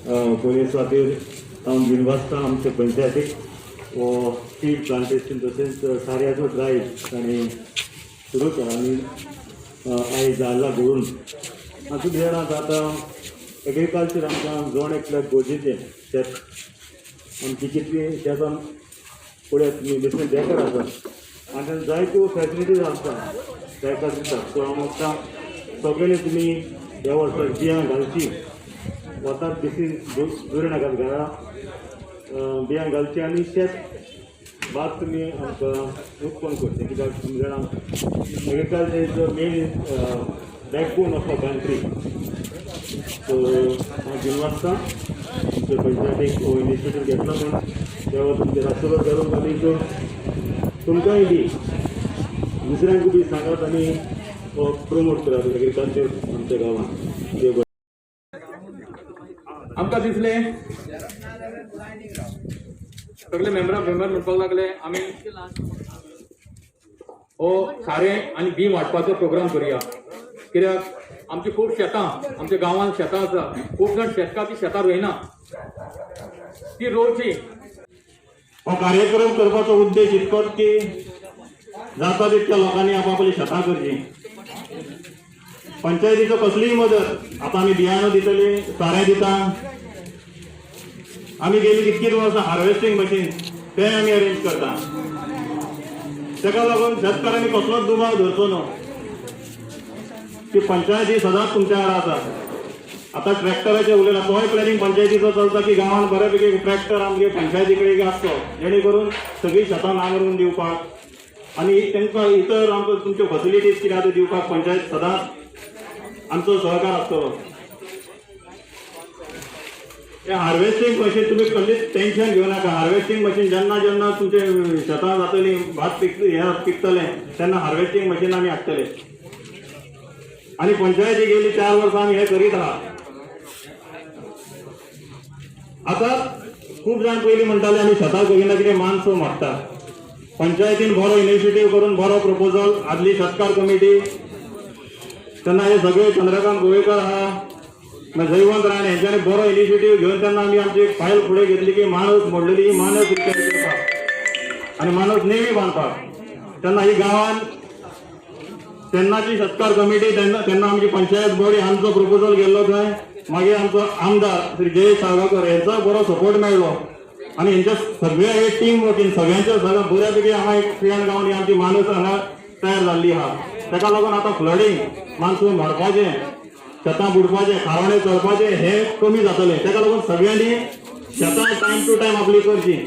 police खातीर हांव बिनवासता आमचे पंचायतीक वो सीड प्लांटेशन तशेंच साऱ्याचो ड्रायव्ह ताणें सुरू केला आनी आयज झाडां घडून हातूंत जाणात आतां एग्रीकल्चर आमकां जोण एकल्याक गरजेचें शेत आमची कितली शेतान फुडें तुमी डिफरंट बेकार आसा आनी जायत्यो फॅसिलिटीज आसता ताका दिता सो हांव मागता सगळे तुमी ह्या वर्साक बियां घालची वतात बेसी दुरे नाकात घरा बियां घालची आनी शेत भात तुमी आमकां उत्पन्न करचें कित्याक तुमी जाणा agriculture is the main backbone of a country so हांव घेवन वचता तुमच्या पंचायतीक हो इनिशिएटीव घेतला म्हण तेव्हा तुमचे राष्ट्रपत करून आनीक तुमकांय बी दुसऱ्यांक बी सांगात आनी प्रमोट करात एग्रीकल्चर आमच्या गांवांत देव आमकां दिसलें सगळे मेंबर म्हणपाक लागले आमी हो सारें आनी बी वांटपाचो प्रोग्राम करुया कित्याक आमची खूब शेतां आमच्या गांवांत शेतां आसा खूब जाण शेतकार ती शेतां रोयना ती रोवची हो कार्यक्रम करपाचो उद्देश इतकोच की जाता तितक्या लोकांनी आपापली शेतां करची पंचायतीचो कसलीय मदत आतां आमी बियाणो दितली सारें दिता आमी गेली कितकीच वर्सां हार्वेस्टिंग मशीन तें आमी अरेंज करता ताका लागून शेतकारांनी कसलोच दुबाव धरचो न्हू की पंचायती सदांच तुमच्या वांगडा आसा आतां ट्रॅक्टराचें उलयलां तोय प्लॅनिंग पंचायतीचो चलता की गांवांत बऱ्यापैकी ट्रॅक्टर आमगे पंचायती कडेन आसचो जेणे करून सगळीं शेतां नांगरून दिवपाक आनी तांकां इतर आमकां तुमच्यो फॅसिलिटीज कितें आसा दिवपाक पंचायत सदांच आमचो सहकार आसतलो हें हार्वेस्टिंग मशीन तुमी कसलीच टेन्शन घेवं नाका हार्वेस्टिंग मशीन जेन्ना जेन्ना तुमचे शेतां जातलीं भात पिकतलें तेन्ना हार्वेस्टिंग मशीन आमी हाडटले आनी पंचायती गेली 4 वर्सां आमी हें करीत आहा आतां खूब जाण पयलीं म्हणटाले आमी शेतां करिना कितें मानसो मागता पंचायतीन बरो इनिशिएटीव करून बरो प्रपोजल आदली शेतकार कमिटी तेन्ना हे सगळे चंद्रकांत गोवेकर आहा मागीर जयवंत राणे हेंच्यांनी बरो इनिशिएटीव घेवन तेन्ना आमी आमची एक फायल फुडें घेतली की मानस मोडलेली ही मानस रिपेर करपाक आनी मानस नेमी बांदपाक तेन्ना ही गांवांत तेन्नाची शेतकार कमिटी तेन्ना आमची पंचायत बॉडी आमचो प्रपोजल गेल्लो थंय मागीर आमचो आमदार श्री जयेश साळगांवकर हेंचो बरो सपोर्ट मेळ्ळो आनी हेंचे सगळे हे टीम वर्कींग सगळ्यांचे सगळ्या बऱ्यापैकी हांगा एक फ्रेंड गांवनी आमची मानस हांगा तयार जाल्ली आहा ताका लागून आतां फ्लडींग मान्सून मोडपाचें शेतां बुडपाचें खारवणे चडपाचें हें कमी जातलें ताका लागून सगळ्यांनी शेतां टायम टू टायम आपली करची